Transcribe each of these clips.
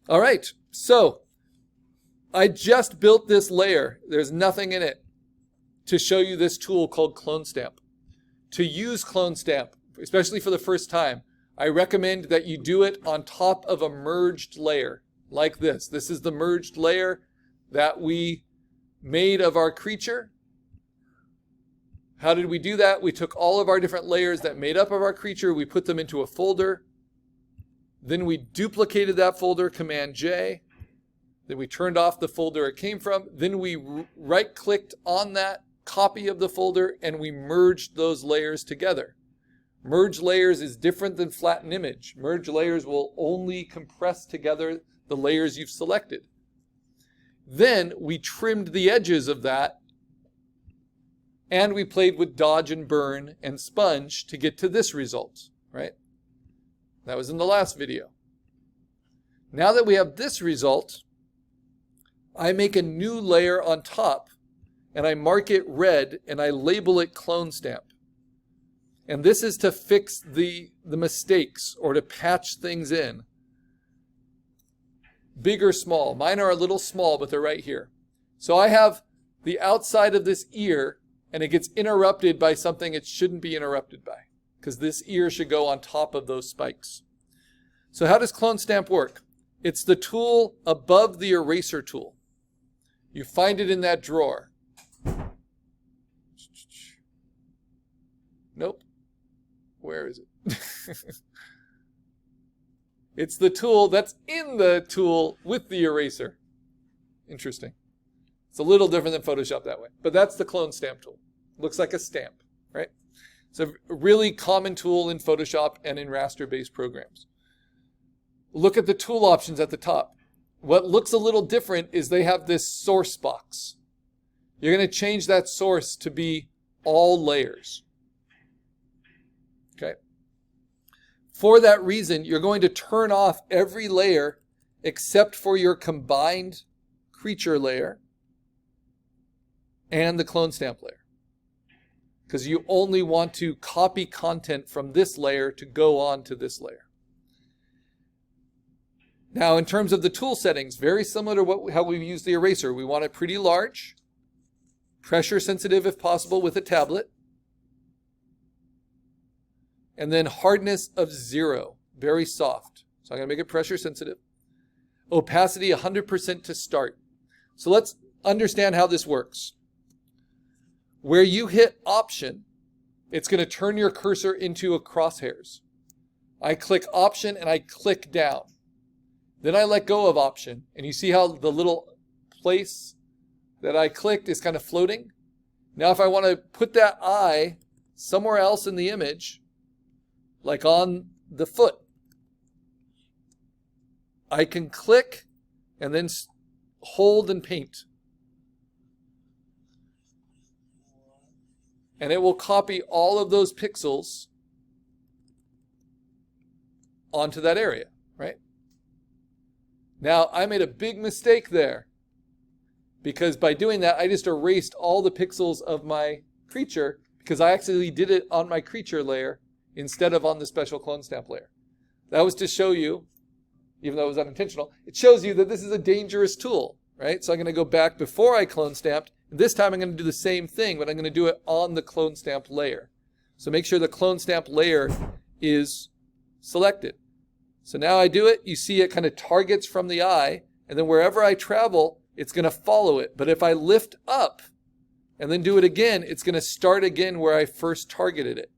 All right, so I just built this layer. There's nothing in it to show you this tool called Clone Stamp. To use Clone Stamp, especially for the first time, I recommend that you do it on top of a merged layer like this. This is the merged layer that we made of our creature. How did we do that? We took all of our different layers that made up of our creature, we put them into a folder. Then we duplicated that folder, Command J. Then we turned off the folder it came from. Then we right-clicked on that copy of the folder and we merged those layers together. Merge layers is different than flatten image. Merge layers will only compress together the layers you've selected. Then we trimmed the edges of that and we played with dodge and burn and sponge to get to this result, right? That was in the last video. Now that we have this result, I make a new layer on top and I mark it red and I label it Clone Stamp. And this is to fix the mistakes or to patch things in. Big or small. Mine are a little small, but they're right here. So I have the outside of this ear and it gets interrupted by something it shouldn't be interrupted by, because this ear should go on top of those spikes. So how does Clone Stamp work? It's the tool above the eraser tool. You find it in that drawer. Nope. Where is it? It's the tool that's in the tool with the eraser. Interesting. It's a little different than Photoshop that way. But that's the Clone Stamp tool. Looks like a stamp, right? It's a really common tool in Photoshop and in raster-based programs. Look at the tool options at the top. What looks a little different is they have this source box. You're going to change that source to be all layers. Okay? For that reason, you're going to turn off every layer except for your combined creature layer and the Clone Stamp layer, because you only want to copy content from this layer to go on to this layer. Now, in terms of the tool settings, very similar to how we use the eraser. We want it pretty large, pressure sensitive if possible with a tablet, and then hardness of 0, very soft. So I'm going to make it pressure sensitive. Opacity 100% to start. So let's understand how this works. Where you hit Option, it's going to turn your cursor into a crosshairs. I click Option and I click down. Then I let go of Option, and you see how the little place that I clicked is kind of floating? Now if I want to put that eye somewhere else in the image, like on the foot, I can click and then hold and paint. And it will copy all of those pixels onto that area, right? Now, I made a big mistake there, because by doing that, I just erased all the pixels of my creature, because I actually did it on my creature layer instead of on the special Clone Stamp layer. That was to show you, even though it was unintentional, it shows you that this is a dangerous tool, right? So I'm going to go back before I Clone Stamped. This time I'm going to do the same thing, but I'm going to do it on the Clone Stamp layer. So make sure the Clone Stamp layer is selected. So now I do it, you see it kind of targets from the eye, and then wherever I travel, it's going to follow it. But if I lift up and then do it again, it's going to start again where I first targeted it.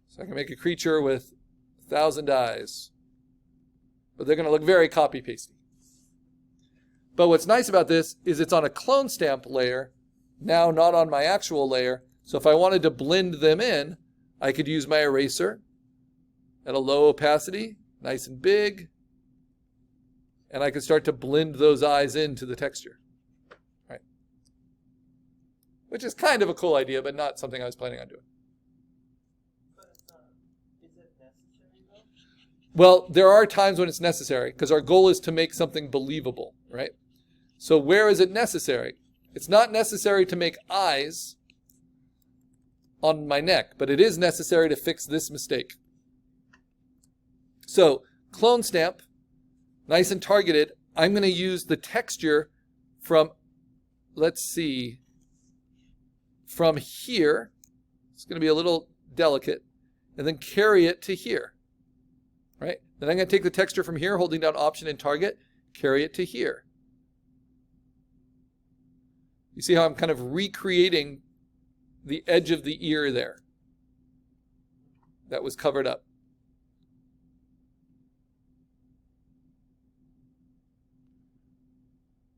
So I can make a creature with 1,000 eyes, but they're going to look very copy-pasty. But what's nice about this is it's on a Clone Stamp layer, now not on my actual layer. So if I wanted to blend them in, I could use my eraser at a low opacity, nice and big, and I could start to blend those eyes into the texture, right? Which is kind of a cool idea, but not something I was planning on doing. But is it necessary though? Well, there are times when it's necessary, because our goal is to make something believable, right? So where is it necessary? It's not necessary to make eyes on my neck, but it is necessary to fix this mistake. So Clone Stamp nice and targeted, I'm going to use the texture from, let's see, from here. It's going to be a little delicate, and then carry it to here, right? Then I'm going to take the texture from here, holding down Option and Target, carry it to here. You see how I'm kind of recreating the edge of the ear there that was covered up.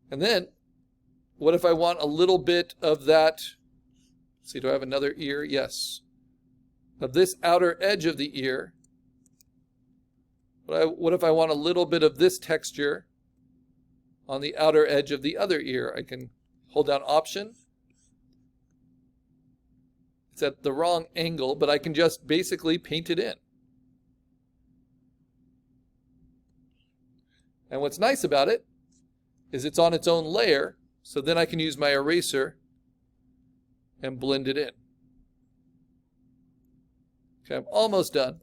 And then, what if I want a little bit of that? Let's see, do I have another ear? Yes. Of this outer edge of the ear. What if I want a little bit of this texture on the outer edge of the other ear? I can hold down Option. It's at the wrong angle, but I can just basically paint it in. And what's nice about it is it's on its own layer, so then I can use my eraser and blend it in. Okay, I'm almost done.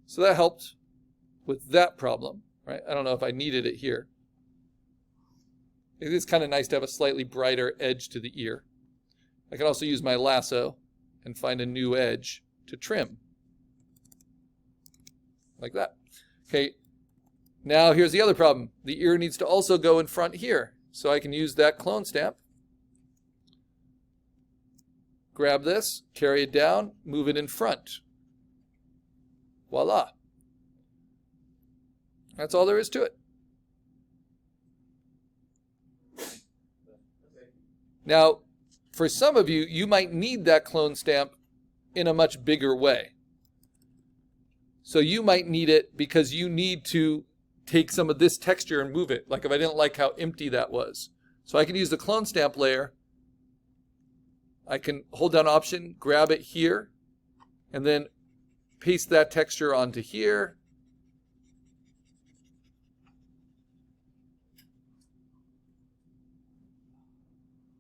So that helped with that problem, right? I don't know if I needed it here. It is kind of nice to have a slightly brighter edge to the ear. I can also use my lasso and find a new edge to trim. Like that. Okay, now here's the other problem. The ear needs to also go in front here. So I can use that clone stamp. Grab this, carry it down, move it in front. Voila. That's all there is to it. Now, for some of you, you might need that clone stamp in a much bigger way. So you might need it because you need to take some of this texture and move it. Like if I didn't like how empty that was. So I can use the clone stamp layer. I can hold down Option, grab it here, and then paste that texture onto here.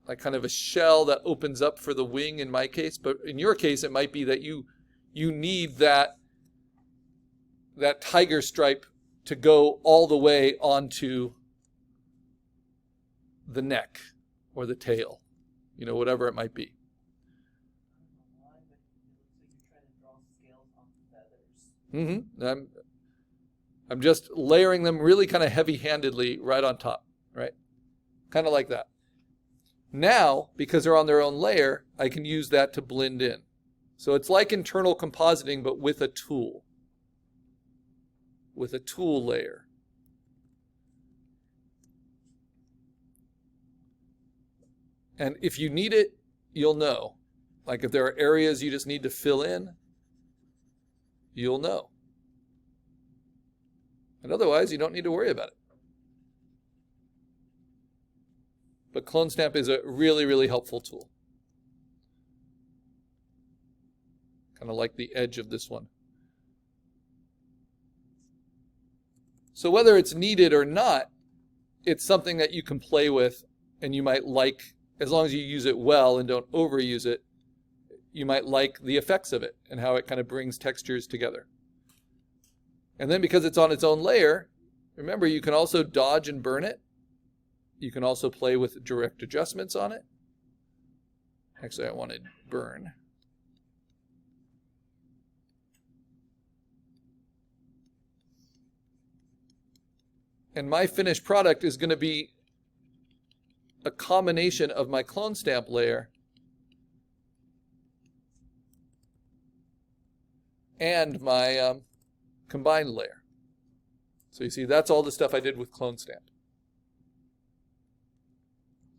Like kind of a shell that opens up for the wing in my case. But in your case, it might be that you need that tiger stripe to go all the way onto the neck or the tail, you know, whatever it might be. I'm just layering them really kind of heavy-handedly right on top, right? Kind of like that. Now, because they're on their own layer, I can use that to blend in. So it's like internal compositing, but with a tool. With a tool layer. And if you need it, you'll know. Like if there are areas you just need to fill in, you'll know. And otherwise, you don't need to worry about it. But Clone Stamp is a really, really helpful tool. Kind of like the edge of this one. So whether it's needed or not, it's something that you can play with and you might like, as long as you use it well and don't overuse it, you might like the effects of it and how it kind of brings textures together. And then because it's on its own layer, remember you can also dodge and burn it. You can also play with direct adjustments on it. Actually, I wanted burn. And my finished product is going to be a combination of my clone stamp layer and my combined layer. So you see, that's all the stuff I did with clone stamp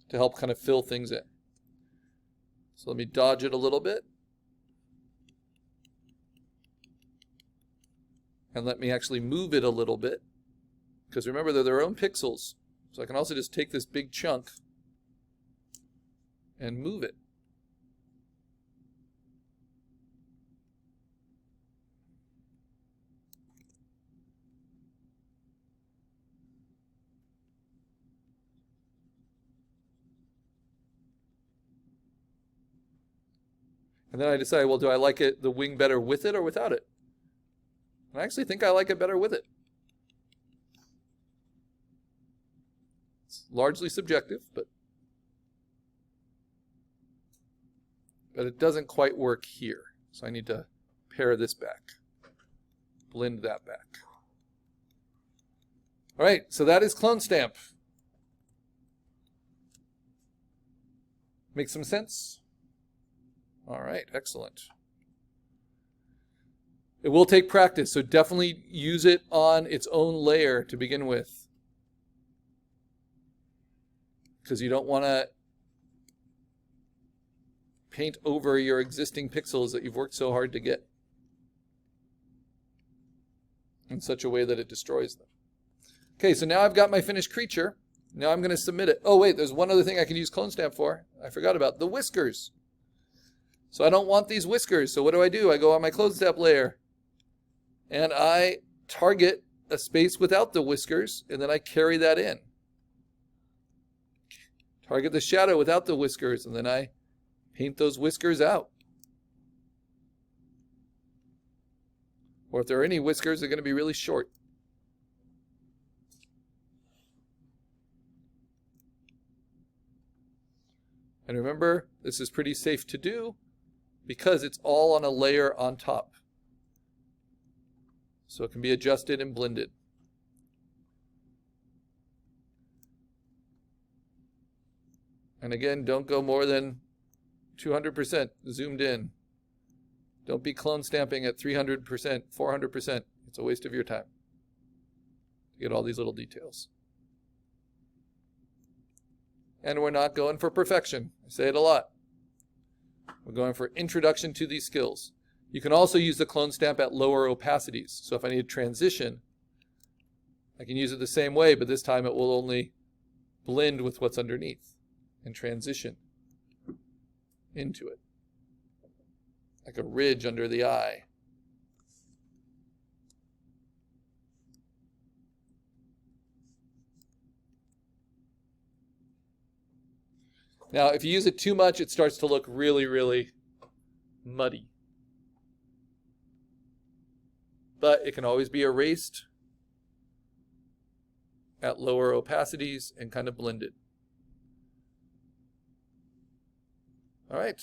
to help kind of fill things in. So let me dodge it a little bit. And let me actually move it a little bit. Because remember, they're their own pixels. So I can also just take this big chunk and move it. And then I decide, well, do I like the wing better with it or without it? And I actually think I like it better with it. It's largely subjective, but it doesn't quite work here. So I need to pare this back, blend that back. All right, so that is clone stamp. Make some sense? All right, excellent. It will take practice, so definitely use it on its own layer to begin with, because you don't want to paint over your existing pixels that you've worked so hard to get in such a way that it destroys them. Okay, so now I've got my finished creature. Now I'm going to submit it. Oh wait, there's one other thing I can use clone stamp for. I forgot about the whiskers. So I don't want these whiskers. So what do? I go on my clone stamp layer and I target a space without the whiskers, and then I carry that in. Target the shadow without the whiskers, and then I paint those whiskers out. Or if there are any whiskers, they're going to be really short. And remember, this is pretty safe to do because it's all on a layer on top. So it can be adjusted and blended. And again, don't go more than 200% zoomed in. Don't be clone stamping at 300%, 400%. It's a waste of your time to get all these little details. And we're not going for perfection. I say it a lot. We're going for introduction to these skills. You can also use the clone stamp at lower opacities. So if I need a transition, I can use it the same way, but this time it will only blend with what's underneath and transition into it, like a ridge under the eye. Now, if you use it too much, it starts to look really, really muddy. But it can always be erased at lower opacities and kind of blended. All right,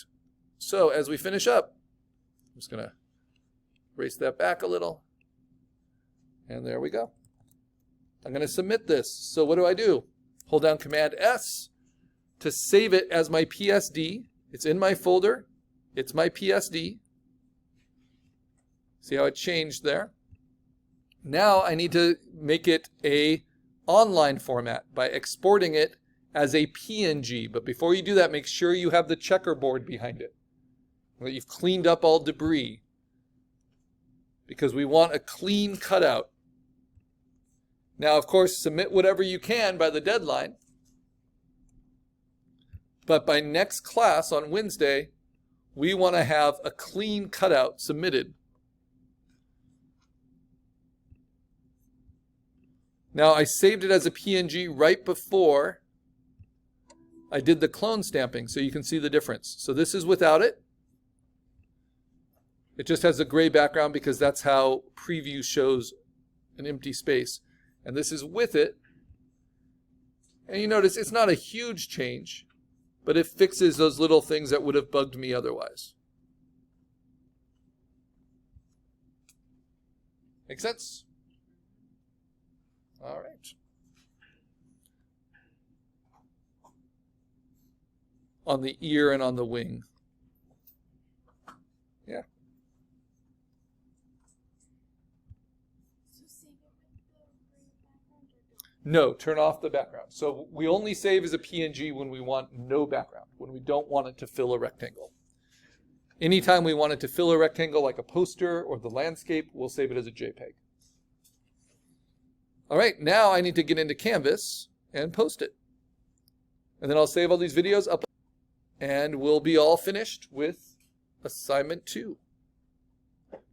so as we finish up, I'm just going to erase that back a little. And there we go. I'm going to submit this. So what do? Hold down Command S to save it as my PSD. It's in my folder. It's my PSD. See how it changed there? Now I need to make it a online format by exporting it as a PNG. But before you do that, make sure you have the checkerboard behind it, that you've cleaned up all debris, because we want a clean cutout. Now, of course, submit whatever you can by the deadline. But by next class on Wednesday, we want to have a clean cutout submitted. Now, I saved it as a PNG right before I did the clone stamping, so you can see the difference. So this is without it. It just has a gray background because that's how preview shows an empty space. And this is with it. And you notice it's not a huge change, but it fixes those little things that would have bugged me otherwise. Make sense? All right. On the ear and on the wing. Yeah. No, turn off the background. So we only save as a PNG when we want no background, when we don't want it to fill a rectangle. Anytime we want it to fill a rectangle like a poster or the landscape, we'll save it as a JPEG. All right, now I need to get into Canvas and post it. And then I'll save all these videos up, and we'll be all finished with assignment 2.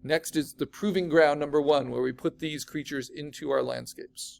Next is the proving ground number 1, where we put these creatures into our landscapes.